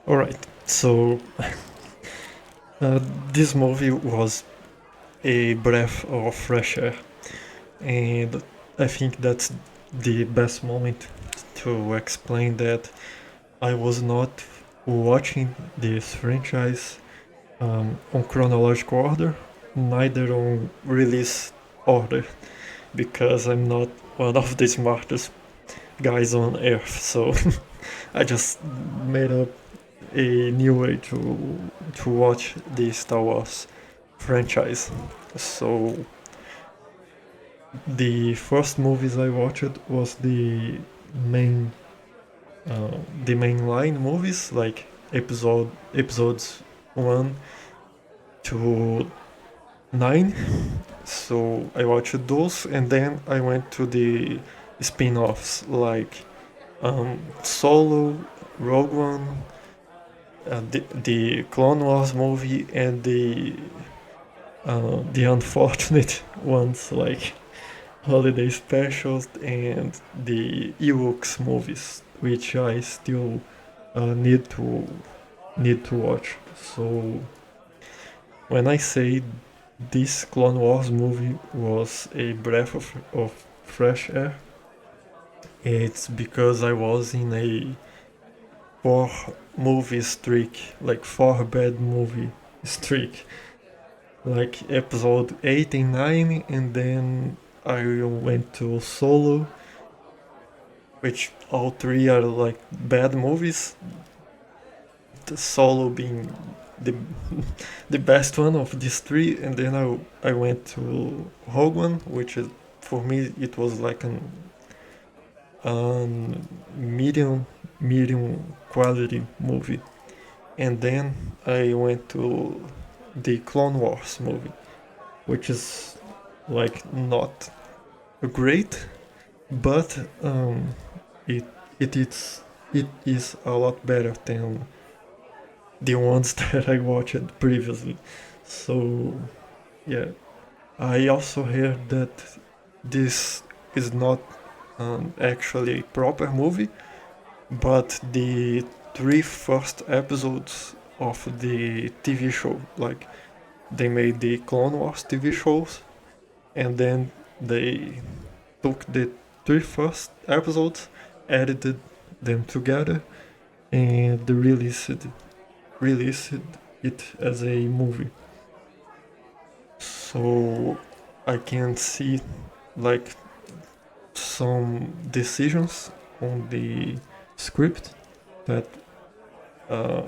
All right. So uh, this movie was a breath of fresh air, and I think that's the best moment to explain that I was not watching this franchise on chronological order, neither on release order, because I'm not one of the smartest guys on earth. So I just made up a new way to watch the Star Wars franchise. So the first movies I watched was main the mainline movies, like episodes 1 to 9. So I watched those, and then I went to the spin-offs like Solo, Rogue One, the Clone Wars movie, and the unfortunate ones like holiday specials and the Ewoks movies, which I still need to watch. So when I say this Clone Wars movie was a breath of fresh air, it's because I was in a four movie streak, like four bad movie streak, like episode 8 and 9, and then I went to Solo, which all three are like bad movies. The Solo being the the best one of these three, and then I went to Rogue One, which is for me it was like an medium quality movie, and then I went to the Clone Wars movie, which is like not great, but it it is a lot better than the ones that I watched previously. So yeah, I also heard that this is not actually a proper movie, but the three first episodes of the TV show, like they made the Clone Wars TV shows, and then they took the three first episodes, edited them together, and released it as a movie. So I can see like some decisions on the script that uh,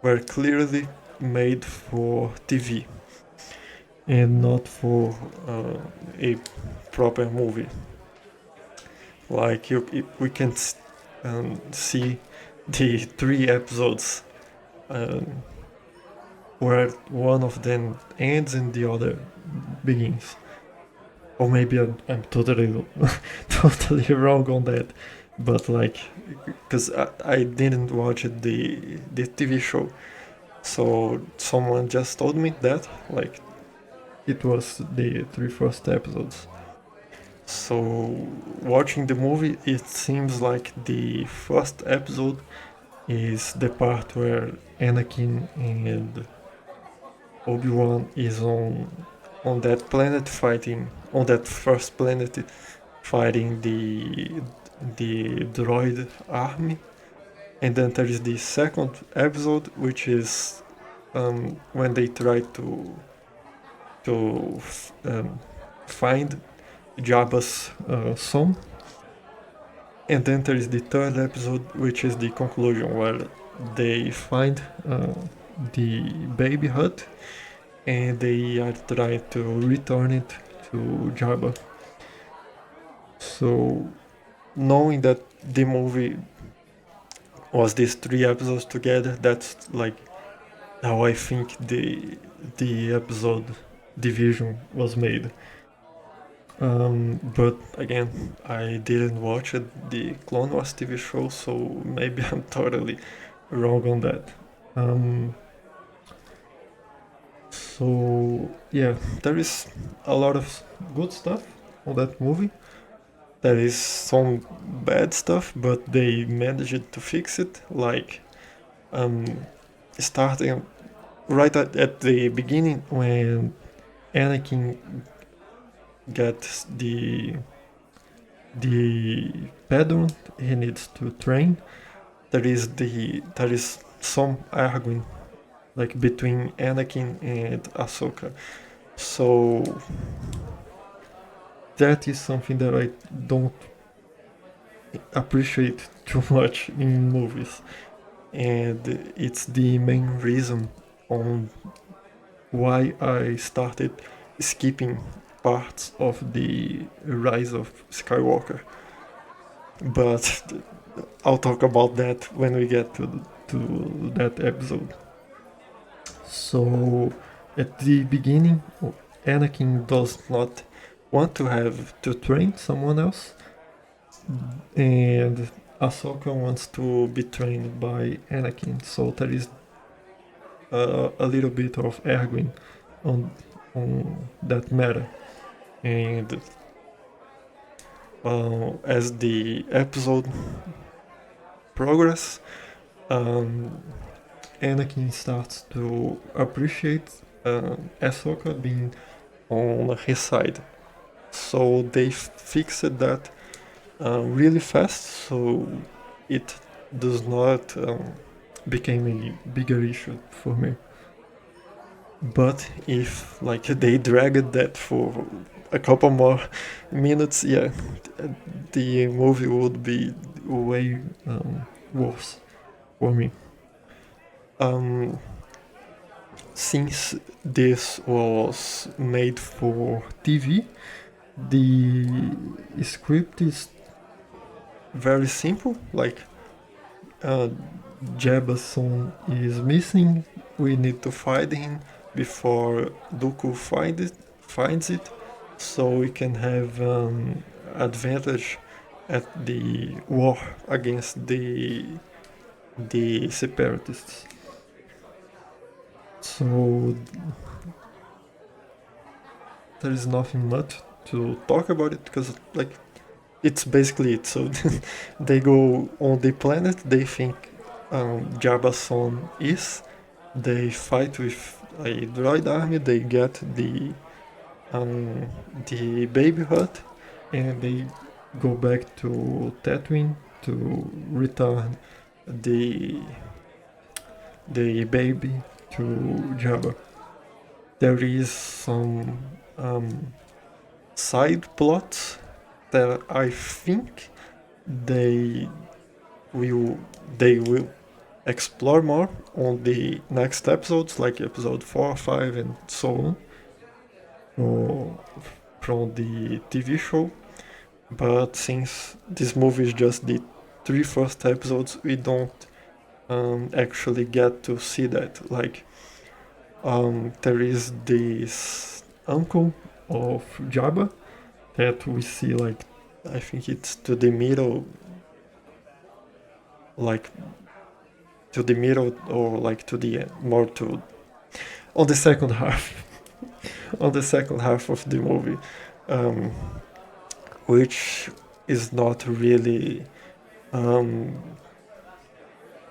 were clearly made for TV and not for a proper movie. Like we can see the three episodes um, where one of them ends and the other begins. Or maybe I'm totally totally wrong on that, but like because I didn't watch the TV show, so someone just told me that like it was the three first episodes. So watching the movie, it seems like the first episode is the part where Anakin and Obi-Wan is on that planet fighting on that first planet fighting the droid army, and then there is the second episode, which is when they try to find Jabba's son, and then there is the third episode, which is the conclusion where they find the baby hut and they are trying to return it to Jabba. So knowing that the movie was these three episodes together, that's like how I think the episode division was made. But again, I didn't watch the Clone Wars TV show, so maybe I'm totally wrong on that. Um, so yeah, there is a lot of good stuff on that movie. There is some bad stuff, but they managed to fix it. Like um, starting right at the beginning when Anakin gets the pattern he needs to train. There is some arguing like between Anakin and Ahsoka. So that is something that I don't appreciate too much in movies, and it's the main reason on why I started skipping parts of the Rise of Skywalker. But I'll talk about that when we get to that episode. So, at the beginning, Anakin does not want to have to train someone else, and Ahsoka wants to be trained by Anakin. So there is a little bit of arguing on that matter, and as the episode progress, um, Anakin starts to appreciate Ahsoka being on his side. So they fixed that really fast, so it does not become a bigger issue for me. But if like they dragged that for a couple more minutes, yeah, the movie would be way worse for me. Um, since this was made for TV, the script is very simple. Like uh, Jabba's son is missing. We need to find him before Dooku finds it, so we can have advantage at the war against the separatists. So there is nothing much to talk about it because like it's basically it. So they go on the planet. They think Jabba's son is. They fight with a droid army. They get the baby hut, and they go back to Tatooine to return the the baby to Jabba. There is some side plots that I think they will they will explore more on the next episodes, like episode 4, 5, and so on, or from the TV show. But since this movie is just the three first episodes, we don't actually get to see that. Like, there is this uncle of Jabba that we see, like, I think it's to the middle, like, to the middle, or like to the more to on the second half, on the second half of the movie, um, which is not really um,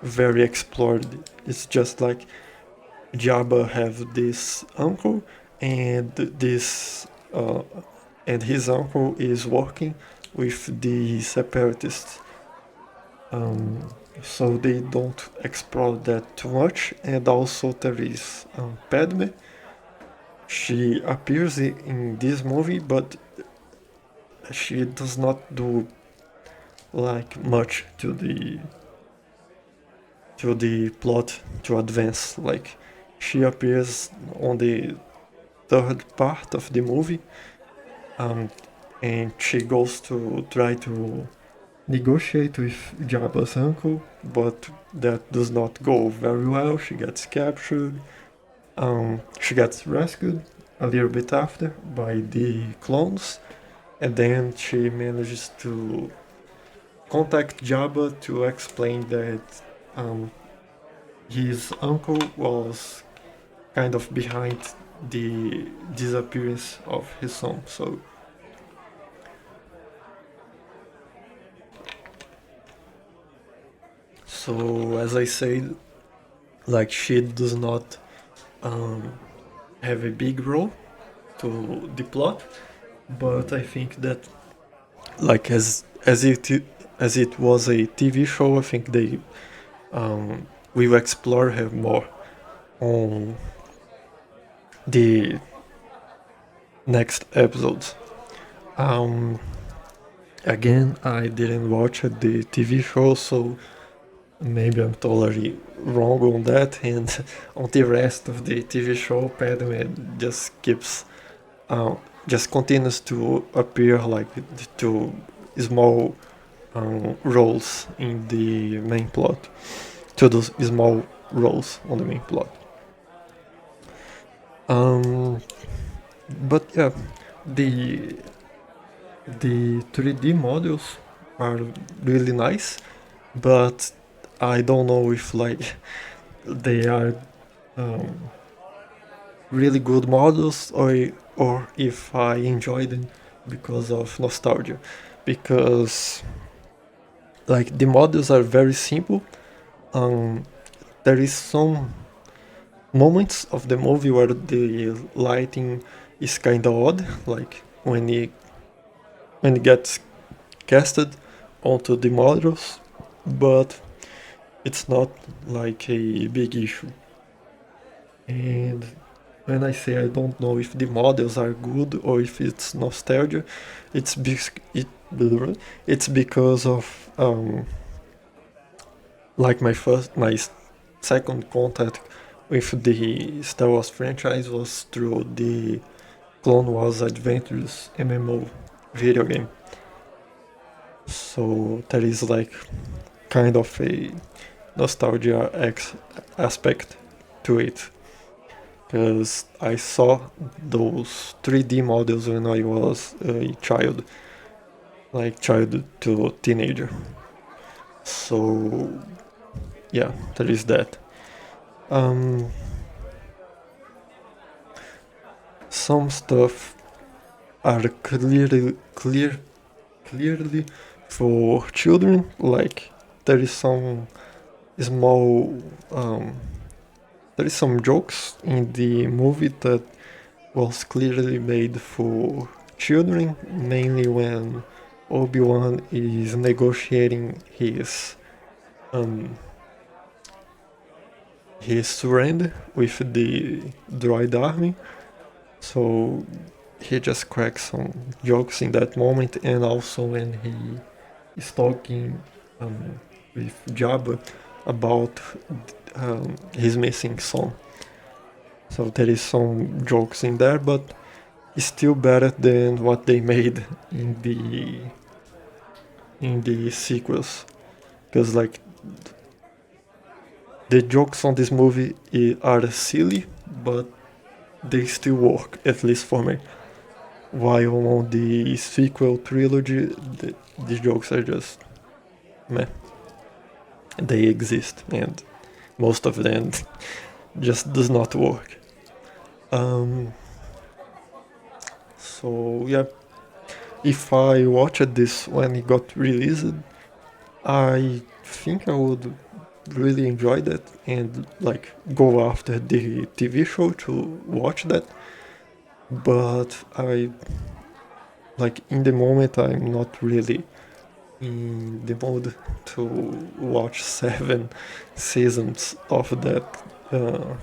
very explored. It's just like Jabba have this uncle, and this and his uncle is working with the separatists. So they don't explore that too much. And also there is Padme. She appears in this movie, but she does not do like much to the plot to advance. Like she appears on the third part of the movie, and she goes to try to negotiate with Jabba's uncle, but that does not go very well. She gets captured. She gets rescued a little bit after by the clones, and then she manages to contact Jabba to explain that his uncle was kind of behind the disappearance of his son. So as I said, Like she does not um, have a big role to the plot, but I think that like as it was a TV show, I think they will explore her more on the next episodes. Um, Again, I didn't watch the TV show, so maybe I'm totally wrong on that. And on the rest of the TV show, Padme uh, just continues to appear like to small roles in the main plot, to those small roles on the main plot. Um, but yeah, the the 3D models are really nice, but I don't know if like they are um, really good models or if I enjoy them because of nostalgia. Because like the models are very simple. Um, there is some moments of the movie where the lighting is kind of odd, like when it gets casted onto the models, but it's not like a big issue. And when I say I don't know if the models are good or if it's nostalgia, it's it, it's because of like my second contact with the Star Wars franchise was through the Clone Wars Adventures MMO video game. So there is like kind of a aspect to it because I saw those 3D models when I was a child, like child to teenager. So yeah, there is that. Um, some stuff are clearly for children. Like there is some small there is some jokes in the movie that was clearly made for children, mainly when Obi-Wan is negotiating um, his surrender with the droid army. So he just cracks some jokes in that moment, and also when he is talking with Jabba about his missing son. So there is some jokes in there, but it's still better than what they made in the sequels. Because like the jokes on this movie are silly, but they still work, at least for me. While on the sequel trilogy, the jokes are just meh. They exist, and most of them just does not work. Um, so yeah, if I watched this when it got released, I think I would really enjoy that and like go after the TV show to watch that. But I like in the moment I'm not really in the mood to watch 7 seasons of that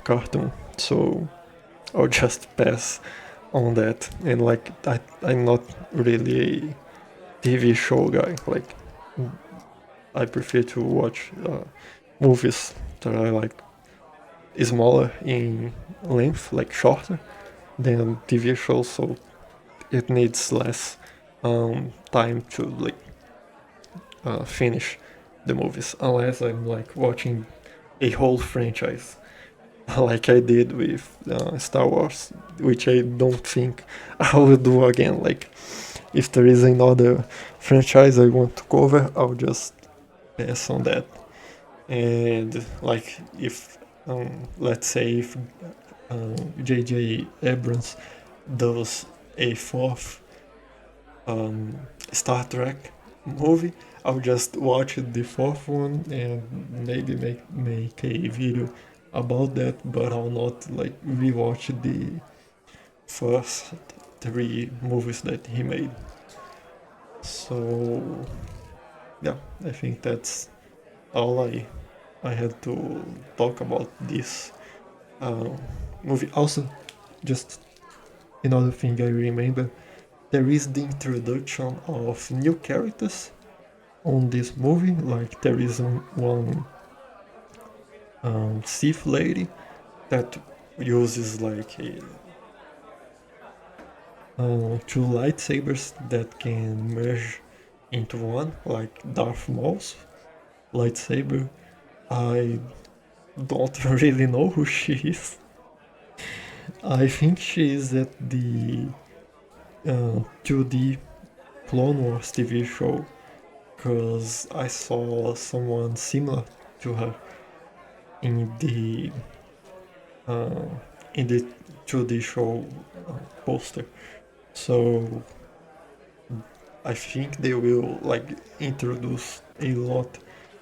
cartoon. So I'll just pass on that. And like I'm not really a TV show guy. Like I prefer to watch movies that are like smaller in length, like shorter than TV shows. So it needs less time to like finish the movies, unless I'm like watching a whole franchise, like I did with Star Wars, which I don't think I will do again. Like if there is another franchise I want to cover, I'll just pass on that. And like if let's say if J.J. Abrams does a fourth Star Trek movie, I'll just watch the fourth one and maybe make a video about that, but I'll not like rewatch the first three movies that he made. So yeah, I think that's all I had to talk about this uh, movie. Also, just another thing I remember, there is the introduction of new characters on this movie. Like there is one Sith lady that uses like two lightsabers that can merge into one, like Darth Maul's lightsaber. I don't really know who she is. I think she is at the 2D Clone Wars TV show because I saw someone similar to her in the uh, in the 2D show poster. So I think they will like introduce a lot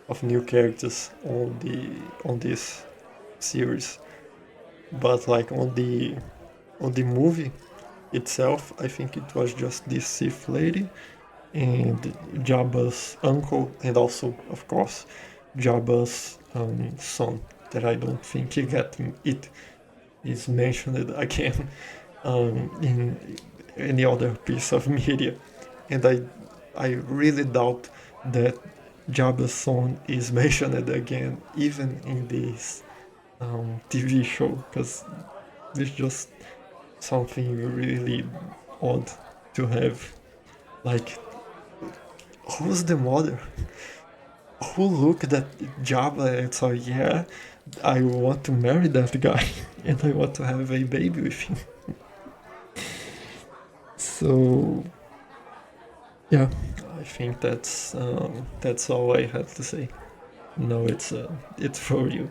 of new characters on this series. But like on the movie itself, I think it was just this Sith lady and Jabba's uncle, and also, of course, Jabba's son. That I don't think it is mentioned again in any other piece of media, and I really doubt that Jabba's son is mentioned again, even in this TV show, because it's just something really odd to have. Like, who's the mother? Who looked at Jabba and said, yeah, I want to marry that guy and I want to have a baby with him. So yeah, I think that's all I have to say. No, it's for you.